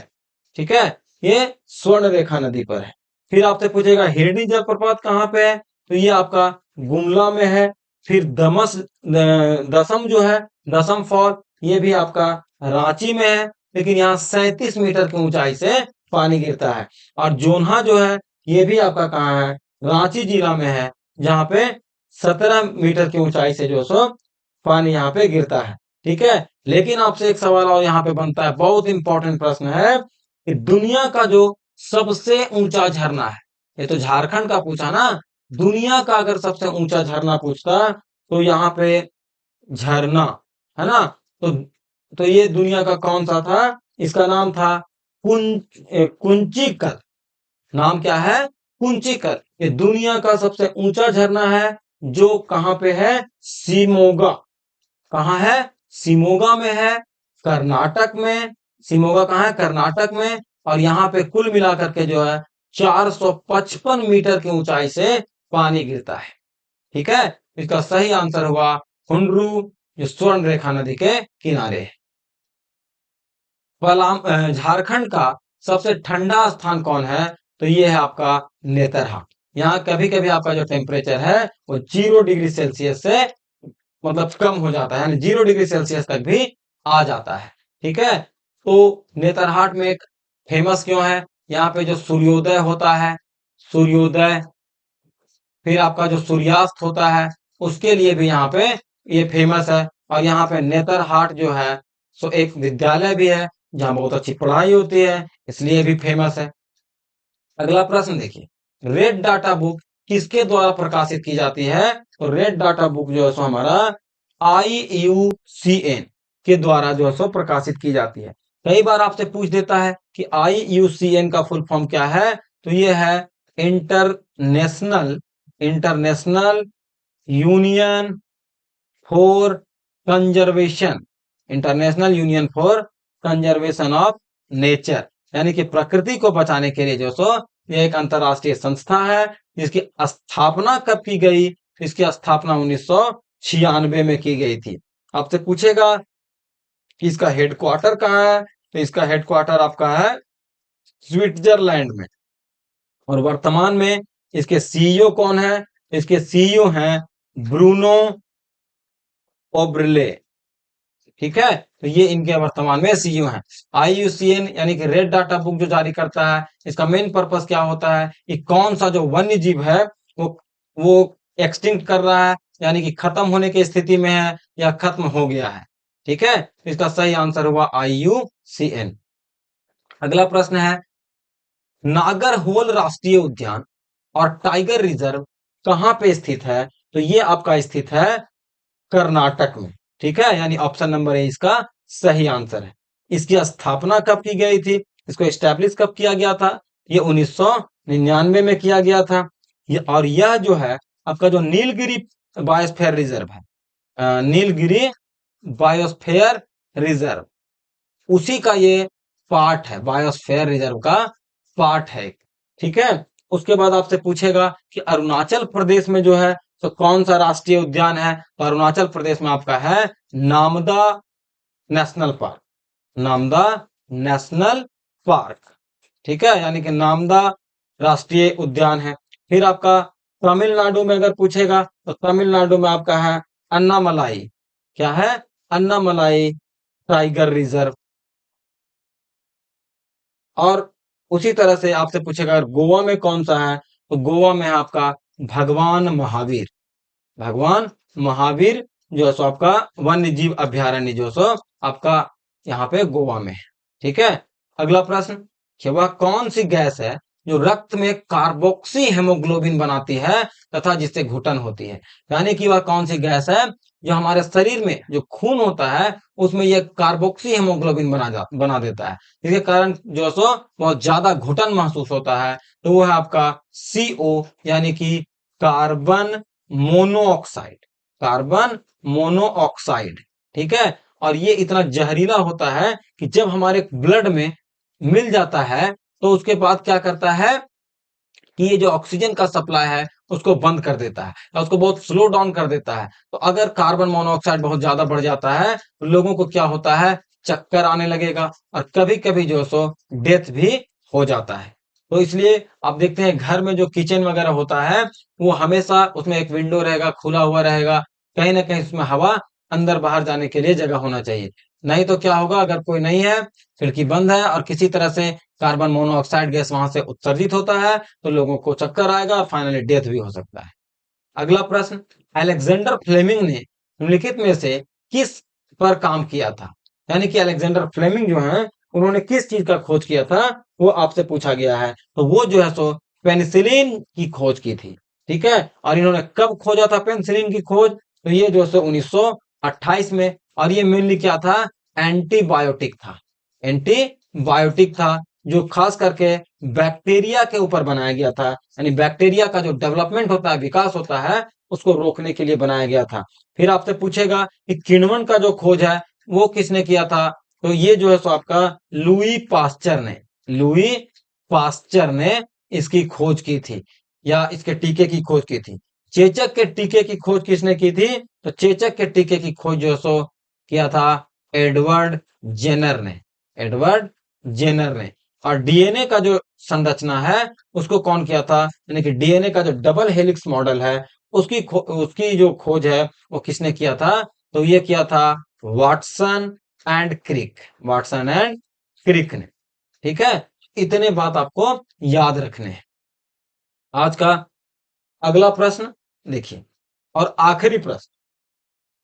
ठीक है, ये स्वर्ण रेखा नदी पर है। फिर आपसे पूछेगा हिरणी जलप्रपात कहाँ पे है? तो ये आपका गुमला में है। फिर दसम जो है, दसम फॉल, ये भी आपका रांची में है, लेकिन यहाँ 37 मीटर की ऊंचाई से पानी गिरता है। और जोन्हा जो है ये भी आपका कहाँ है? रांची जिला में है, जहाँ पे 17 मीटर की ऊंचाई से जो सो पानी यहाँ पे गिरता है। ठीक है। लेकिन आपसे एक सवाल और यहाँ पे बनता है, बहुत इंपॉर्टेंट प्रश्न है कि दुनिया का जो सबसे ऊंचा झरना है, ये तो झारखंड का पूछा ना, दुनिया का अगर सबसे ऊंचा झरना पूछता तो यहाँ पे झरना है ना, तो ये दुनिया का कौन सा था? इसका नाम था कुंचिकल। नाम क्या है? कुंचिकल। ये दुनिया का सबसे ऊंचा झरना है, जो कहां पे है? शिमोगा। कहाँ है? शिमोगा में है, कर्नाटक में। शिमोगा कहाँ है? कर्नाटक में। और यहाँ पे कुल मिलाकर के जो है 455 मीटर की ऊंचाई से पानी गिरता है। ठीक है। इसका सही आंसर हुआ हुंडरू, जो स्वर्ण रेखा नदी के किनारे है। झारखंड का सबसे ठंडा स्थान कौन है? तो ये है आपका नेतरहाट। यहाँ कभी कभी आपका जो टेम्परेचर है वो 0 डिग्री सेल्सियस से मतलब कम हो जाता है, यानी 0 डिग्री सेल्सियस तक भी आ जाता है। ठीक है, तो नेतरहाट में एक फेमस क्यों है? यहाँ पे जो सूर्योदय होता है, सूर्योदय, फिर आपका जो सूर्यास्त होता है, उसके लिए भी यहाँ पे ये फेमस है। और यहाँ पे नेतरहाट जो है सो एक विद्यालय भी है जहाँ बहुत अच्छी पढ़ाई होती है, इसलिए भी फेमस है। अगला प्रश्न देखिए, रेड डाटा बुक किसके द्वारा प्रकाशित की जाती है? तो रेड डाटा बुक जो है सो हमारा IUCN के द्वारा जो है सो प्रकाशित की जाती है। कई बार आपसे पूछ देता है कि IUCN का फुल फॉर्म क्या है? तो ये है international international union for conservation, international union for conservation of nature, यानी कि प्रकृति को बचाने के लिए जो सो ये एक अंतरराष्ट्रीय संस्था है जिसकी स्थापना कब की गई? इसकी स्थापना 1996 में की गई थी। आपसे पूछेगा कि इसका हेडक्वार्टर कहाँ है? तो इसका हेडक्वार्टर आपका है स्विट्जरलैंड में। और वर्तमान में इसके सीईओ कौन है? इसके सीईओ हैं ब्रूनो ओब्रले। ठीक है, तो ये इनके वर्तमान में सीईओ हैं। IUCN यानी कि रेड डाटा बुक जो जारी करता है, इसका मेन पर्पस क्या होता है कि कौन सा जो वन्य जीव है वो एक्सटिंक्ट कर रहा है, यानी कि खत्म होने की स्थिति में है या खत्म हो गया है। ठीक है, इसका सही आंसर हुआ IUCN। अगला प्रश्न है, नागरहोल राष्ट्रीय उद्यान और टाइगर रिजर्व कहाँ पे स्थित है? तो ये आपका स्थित है कर्नाटक में। ठीक है, यानी ऑप्शन नंबर ए इसका सही आंसर है। इसकी स्थापना कब की गई थी? इसको एस्टेब्लिश कब किया गया था? ये 1999 में किया गया था। और यह जो है आपका जो नीलगिरी बायोस्फीयर रिजर्व है, नीलगिरी बायोस्फीयर रिजर्व, उसी का ये पार्ट है, बायोस्फीयर रिजर्व का पार्ट है। ठीक है, उसके बाद आपसे पूछेगा कि अरुणाचल प्रदेश में जो है तो कौन सा राष्ट्रीय उद्यान है? तो अरुणाचल प्रदेश में आपका है नामदा नेशनल पार्क, नामदा नेशनल पार्क। ठीक है, यानी कि नामदा राष्ट्रीय उद्यान है। फिर आपका तमिलनाडु में अगर पूछेगा तो तमिलनाडु में आपका है अन्नामलाई, क्या है? Annamalai tiger reserve. और उसी तरह से आपसे पूछेगा गोवा में कौन सा है? तो गोवा में है आपका भगवान महावीर, भगवान महावीर जो है सो आपका वन्य जीव अभ्यारण्य जो सो आपका यहाँ पे गोवा में है। ठीक है, अगला प्रश्न कि वह कौन सी गैस है जो रक्त में कार्बोक्सी हेमोग्लोबिन बनाती है तथा जिससे घुटन होती है? यानी कि वह कौन सी गैस है जो हमारे शरीर में जो खून होता है उसमें यह कार्बोक्सी हेमोग्लोबिन बना देता है, इसके कारण जो सो बहुत ज्यादा घुटन महसूस होता है। तो वो है आपका CO यानी कि कार्बन मोनोऑक्साइड, कार्बन मोनोऑक्साइड। ठीक है, और ये इतना जहरीला होता है कि जब हमारे ब्लड में मिल जाता है तो उसके बाद क्या करता है कि ये जो ऑक्सीजन का सप्लाई है उसको बंद कर देता है या उसको बहुत स्लो डाउन कर देता है। तो अगर कार्बन मोनोऑक्साइड बहुत ज्यादा बढ़ जाता है तो लोगों को क्या होता है? चक्कर आने लगेगा और कभी कभी जो सो डेथ भी हो जाता है। तो इसलिए आप देखते हैं घर में जो किचन वगैरह होता है वो हमेशा उसमें एक विंडो रहेगा, खुला हुआ रहेगा, कहीं ना कहीं उसमें हवा अंदर बाहर जाने के लिए जगह होना चाहिए। नहीं तो क्या होगा, अगर कोई नहीं है, खिड़की बंद है और किसी तरह से कार्बन मोनोऑक्साइड गैस वहां से उत्सर्जित होता है तो लोगों को चक्कर आएगा और फाइनली डेथ भी हो सकता है। अगला प्रश्न, अलेक्जेंडर फ्लेमिंग ने निम्नलिखित में से किस पर काम किया था? यानी कि अलेक्जेंडर फ्लेमिंग जो है उन्होंने किस चीज का खोज किया था वो आपसे पूछा गया है। तो वो जो है सो पेनिसिलिन की खोज की थी। ठीक है, और इन्होंने कब खोजा था पेनिसिलिन की खोज? तो ये जो है 1928 में। और ये मेनली क्या था? एंटीबायोटिक था, एंटीबायोटिक था जो खास करके बैक्टीरिया के ऊपर बनाया गया था, यानी बैक्टीरिया का जो डेवलपमेंट होता है, विकास होता है, उसको रोकने के लिए बनाया गया था। फिर आपसे पूछेगा कि किण्वन का जो खोज है वो किसने किया था? तो ये जो है सो आपका लुई पास्चर ने, लुई पास्चर ने इसकी खोज की थी या इसके टीके की खोज की थी। चेचक के टीके की खोज किसने की थी? तो चेचक के टीके की खोज जो सो किया था एडवर्ड जेनर ने, एडवर्ड जेनर ने। और डीएनए का जो संरचना है उसको कौन किया था, यानी कि डीएनए का जो डबल हेलिक्स मॉडल है उसकी जो खोज है वो किसने किया था, तो ये किया था Watson and Crick, Watson and Crick ने। ठीक है, इतने बात आपको याद रखने हैं। आज का अगला प्रश्न देखिए, और आखिरी प्रश्न,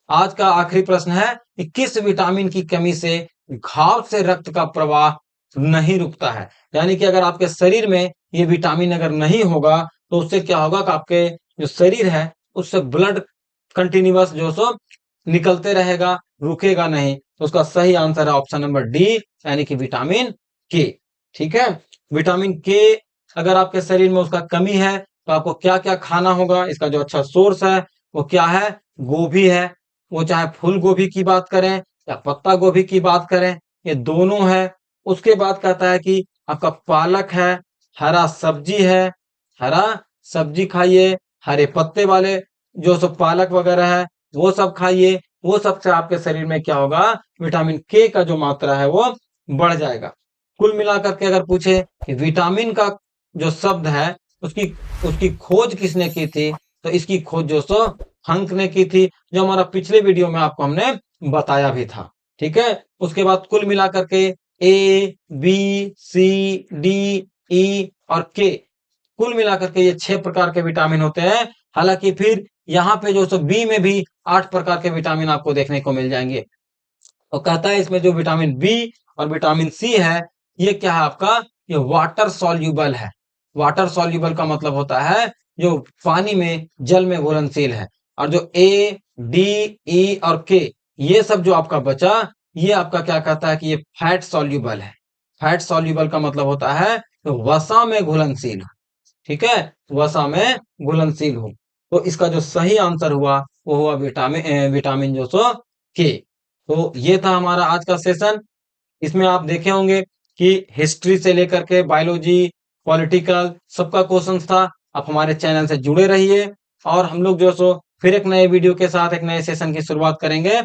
आज का आखिरी प्रश्न है कि किस विटामिन की कमी से घाव से रक्त का प्रवाह नहीं रुकता है। यानी कि अगर आपके शरीर में ये विटामिन अगर नहीं होगा तो उससे क्या होगा कि आपके जो शरीर है उससे ब्लड कंटिन्यूअस जो सो निकलते रहेगा, रुकेगा नहीं। तो उसका सही आंसर है ऑप्शन नंबर डी, यानी कि विटामिन के। ठीक है, विटामिन के अगर आपके शरीर में उसका कमी है तो आपको क्या क्या खाना होगा, इसका जो अच्छा सोर्स है वो क्या है, गोभी है। वो चाहे फूल गोभी की बात करें या पत्ता गोभी की बात करें, ये दोनों है। उसके बाद कहता है कि आपका पालक है, हरा सब्जी है, हरा सब्जी खाइए, हरे पत्ते वाले जो सब पालक वगैरह है वो सब खाइए। वो सबसे आपके शरीर में क्या होगा, विटामिन के का जो मात्रा है वो बढ़ जाएगा। कुल मिलाकर के अगर पूछे कि विटामिन का जो शब्द है उसकी उसकी खोज किसने की थी, तो इसकी खोज जो सो हंक ने की थी, जो हमारा पिछले वीडियो में आपको हमने बताया भी था। ठीक है, उसके बाद कुल मिलाकर के A B C D E और के, कुल मिलाकर के ये 6 प्रकार के विटामिन होते हैं। हालांकि फिर यहाँ पे जो सो बी में भी 8 प्रकार के विटामिन आपको देखने को मिल जाएंगे। तो कहता है इसमें जो विटामिन बी और विटामिन सी है ये क्या है आपका, ये वाटर सॉल्यूबल है। वाटर सॉल्यूबल का मतलब होता है जो पानी में जल में घुलनशील है। और जो ए डी ई और के ये सब जो आपका बचा, ये आपका क्या कहता है कि ये फैट सॉल्यूबल है। फैट सॉल्यूबल का मतलब होता है तो वसा में घुलनशील। ठीक है, वसा में घुलनशील हो। तो इसका जो सही आंसर हुआ वो हुआ विटामिन जो सो के। तो ये था हमारा आज का सेशन। इसमें आप देखे होंगे कि हिस्ट्री से लेकर के बायोलॉजी, पॉलिटिकल सबका क्वेश्चन था। आप हमारे चैनल से जुड़े रहिए और हम लोग जो सो फिर एक नए वीडियो के साथ एक नए सेशन की शुरुआत करेंगे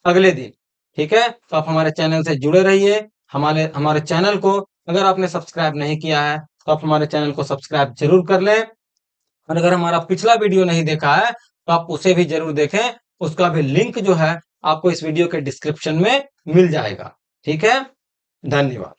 अगले दिन। ठीक है, तो आप हमारे चैनल से जुड़े रहिए। हमारे हमारे चैनल को अगर आपने सब्सक्राइब नहीं किया है तो आप हमारे चैनल को सब्सक्राइब जरूर कर लें। और अगर हमारा पिछला वीडियो नहीं देखा है तो आप उसे भी जरूर देखें। उसका भी लिंक जो है आपको इस वीडियो के डिस्क्रिप्शन में मिल जाएगा। ठीक है, धन्यवाद।